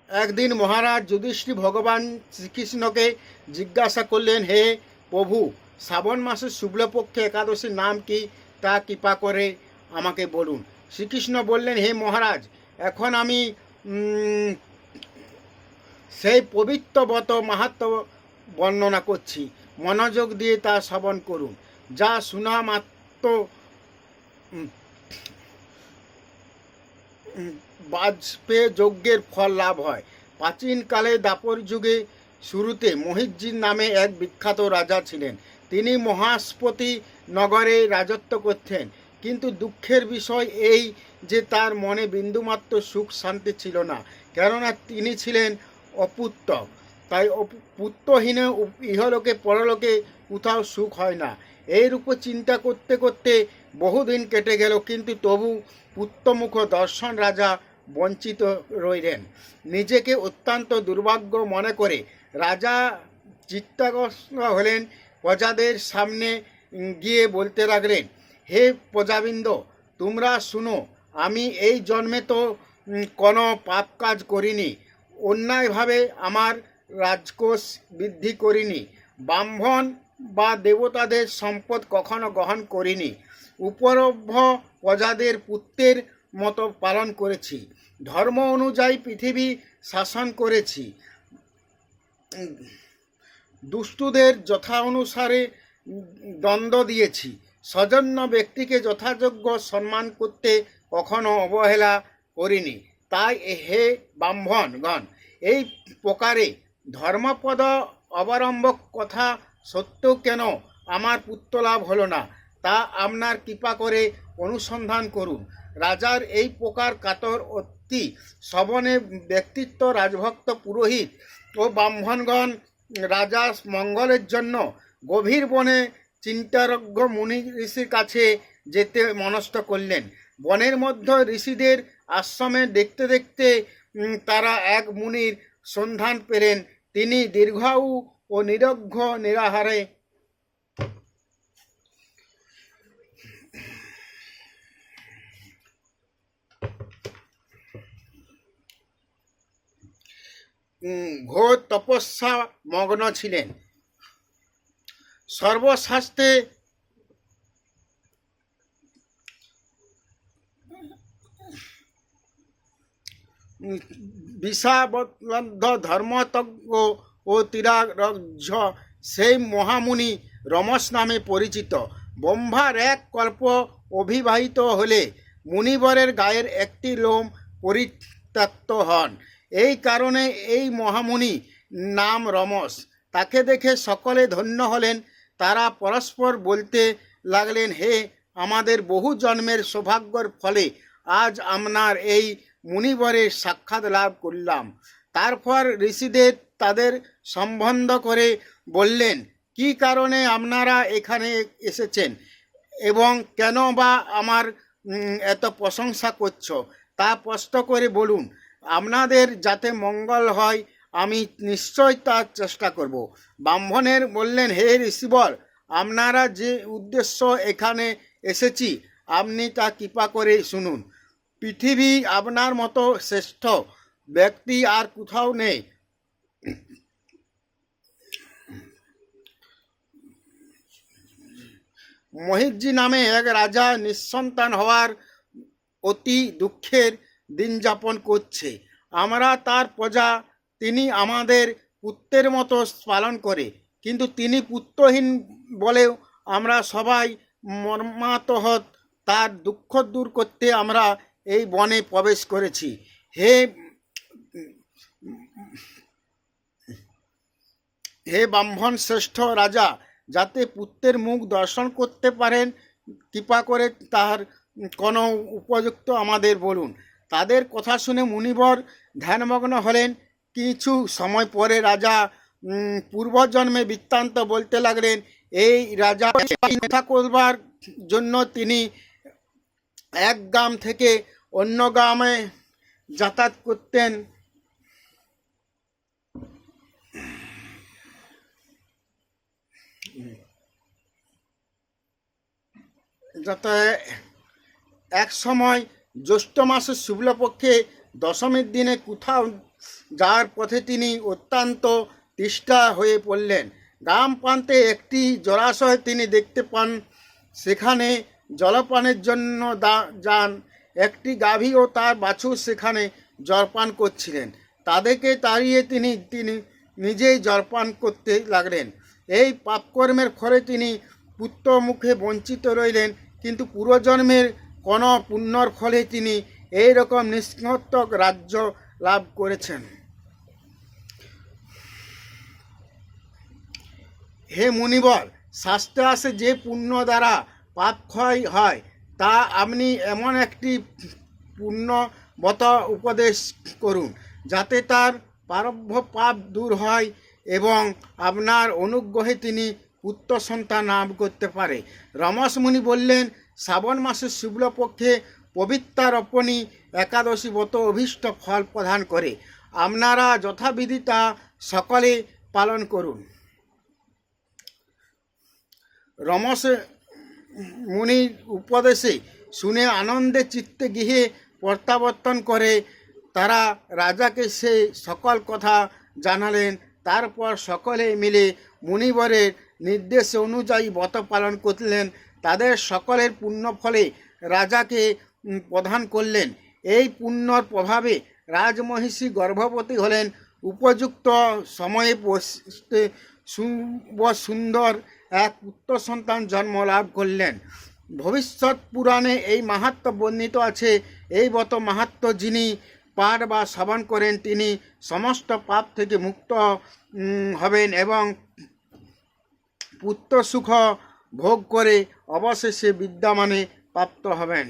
একদিন মহারাজ যুধিষ্ঠির ভগবান শ্রীকৃষ্ণকে জিজ্ঞাসা করলেন, হে প্রভু, শ্রাবণ মাসের শুক্লপক্ষে একাদশীর নাম কি, তা কৃপা করে আমাকে বলুন। শ্রীকৃষ্ণ বললেন, হে মহারাজ, এখন আমি সেই পবিত্রবত মাহাত্ম্য বর্ণনা করছি, মনোযোগ দিয়ে তা শ্রবণ করুন। যা শোনা মাত্র বাজপেয়ী যজ্ঞের ফল লাভ হয়। প্রাচীনকালে দাপর যুগে শুরুতে মহিষজির নামে এক বিখ্যাত রাজা ছিলেন। তিনি মহাস্পতি নগরে রাজত্ব করতেন, কিন্তু দুঃখের বিষয় এই যে তার মনে বিন্দুমাত্র সুখ শান্তি ছিল না, কেননা তিনি ছিলেন অপুত্র। তাই পুত্রহীন ইহলোকে পরলোকে কোথাও সুখ হয় না। এর উপর চিন্তা করতে করতে বহুদিন কেটে গেল, কিন্তু তবু পুত্রমুখ দর্শন রাজা বঞ্চিত রইলেন। নিজেকে অত্যন্ত দুর্ভাগ্য মনে করে রাজা চিত্তাগ্রস্ত হলেন। প্রজাদের সামনে গিয়ে বলতে লাগলেন, হে প্রজাবৃন্দ, তোমরা শুনো, আমি এই জন্মে তো কোনো পাপ কাজ করিনি, অন্যায়ভাবে আমার রাজকোষ বৃদ্ধি করিনি, ব্রাহ্মণ বা দেবতাদের সম্পদ কখনো গ্রহণ করিনি, উপলভ্য প্রজাদের পুত্রের মতো পালন করেছি, ধর্ম অনুযায়ী পৃথিবী শাসন করেছি, দুষ্টুদের যথা অনুসারে দণ্ড দিয়েছি, সজন্য ব্যক্তিকে যথাযোগ্য সম্মান করতে কখনো অবহেলা করিনি। তাই হে ব্রাহ্মণগণ, এই প্রকারে ধর্মপদ অবলম্বক কথা সত্ত্বেও কেন আমার পুত্র লাভ হলো না, তা আপনার কৃপা করে অনুসন্ধান করুন। রাজার এই প্রকার কাতর অতি শ্রবণে ব্যক্তিত্ব রাজভক্ত পুরোহিত ও ব্রাহ্মণগণ রাজা মঙ্গলের জন্য গভীর বনে চিন্তারজ্ঞ মুনি ঋষির কাছে যেতে মনস্থ করলেন। বনের মধ্যে ঋষিদের আশ্রমে দেখতে দেখতে তারা এক মুনির সন্ধান পেলেন। তিনি দীর্ঘায়ু ও নিরগ্র নিরাহারে ঘোর তপস্যা মগ্ন ছিলেন। সর্বশাস্ত্রে বিষাবদ্ধ ধর্মতজ্ঞ ও তীরারজ্জ সেই মহামুনি রমস নামে পরিচিত। ব্রহ্মার এক কল্প অভিবাহিত হলে মুনিবরের গায়ের একটি লোম পরিত্যক্ত হন। এই কারণে এই মহামুনি নাম রমস। তাকে দেখে সকলে ধন্য হলেন। তারা পরস্পর বলতে লাগলেন, হে আমাদের বহু জন্মের সৌভাগ্যের ফলে আজ আপনার এই মুনিবরের সাক্ষাৎ লাভ করলাম। তারপর ঋষিদের তাদের সম্বন্ধ করে বললেন, কি কারণে আপনারা এখানে এসেছেন এবং কেন বা আমার এত প্রশংসা করছো, তা স্পষ্ট করে বলুন। আপনাদের যাতে মঙ্গল হয় আমি নিশ্চয় তার চেষ্টা করব। ব্রাহ্মণের বললেন, হে ঋষিবর, আপনারা যে উদ্দেশ্য এখানে এসেছি আপনি তা কৃপা করে শুনুন। পৃথিবী আপনার মতো শ্রেষ্ঠ ব্যক্তি আর কোথাও নেই। মহিষজি নামে এক রাজা নিঃসন্তান হওয়ার অতি দুঃখের দিন যাপন করছে। আমরা তার প্রজা। তিনি আমাদের পুত্রের মতো পালন করে, কিন্তু তিনি পুত্রহীন বলেও আমরা সবাই মর্মাহত। তার দুঃখ দূর করতে আমরা এই বনে প্রবেশ করেছি। হে ব্রাহ্মণ শ্রেষ্ঠ রাজা, যাতে পুত্রের মুখ দর্শন করতে পারেন, কৃপা করে তার কোনো উপযুক্ত আমাদের বলুন। তাদের কথা শুনে মুনিবর ধ্যানমগ্ন হলেন। কিছু সময় পরে রাজা পূর্বজন্মে বৃত্তান্ত বলতে লাগলেন। এই রাজা কথা করবার জন্য তিনি এক গ্রাম থেকে অন্য গ্রামে যাতায়াত করতেন। এক সময় জ্যৈষ্ঠ মাসের শুক্লপক্ষে দশমীর দিনে কোথাও যার পথে তিনি অত্যন্ত তিষ্ঠা হয়ে পড়লেন। গ্রাম প্রান্তে একটি জলাশয় তিনি দেখতে পান, সেখানে জলপানের জন্য যান। একটি গাভী ও তার বাছুর সেখানে জলপান করছিলেন। তাদেরকে তাড়িয়ে তিনি নিজেই জলপান করতে লাগলেন। এই পাপকর্মের ফলে তিনি পুত্র মুখে বঞ্চিত রইলেন, কিন্তু পূর্বজন্মের কোনো পুণ্যর ফলে তিনি এই রকম নিষ্কৃতক রাজ্য লাভ করেছেন। হে মুনিবর, শাস্ত্রে আসে যে পুণ্য দ্বারা পাপ ক্ষয় হয়, তা আপনি এমন একটি পুণ্যবত উপদেশ করুন, যাতে তার প্রারব্ধ পাপ দূর হয় এবং আপনার অনুগ্রহে তিনি পুত্র সন্তান লাভ করতে পারে। রমস মুনি বললেন, শ্রাবণ মাসের শুক্লপক্ষে পবিত্রার্পণী একাদশী ব্রত অভীষ্ট ফল প্রদান করে। আপনারা যথাবিধি তা সকলে পালন করুন। রমস মুনির উপদেশে শুনে আনন্দে চিত্তে গৃহে প্রত্যাবর্তন করে তারা রাজাকে সে সকল কথা জানালেন। তারপর সকলে মিলে মুনিবরের নির্দেশ অনুযায়ী ব্রত পালন করলেন। তাদের সকলের পুণ্য ফলে রাজাকে প্রদান করলেন। এই পুণ্যর প্রভাবে রাজমহিষী গর্ভবতী হলেন। উপযুক্ত সময়ে সুন্দর এক পুত্র সন্তান জন্ম লাভ করলেন। ভবিষ্যৎ পুরাণে এই মাহাত্ম্য বর্ণিত আছে। এই ব্রত মাহাত্ম্য যিনি পাঠ বা শ্রবণ করেন, তিনি সমস্ত পাপ থেকে মুক্ত হবেন এবং পুত্র সুখ ভোগ করে অবশেষে বিদ্যমানে প্রাপ্ত হবেন।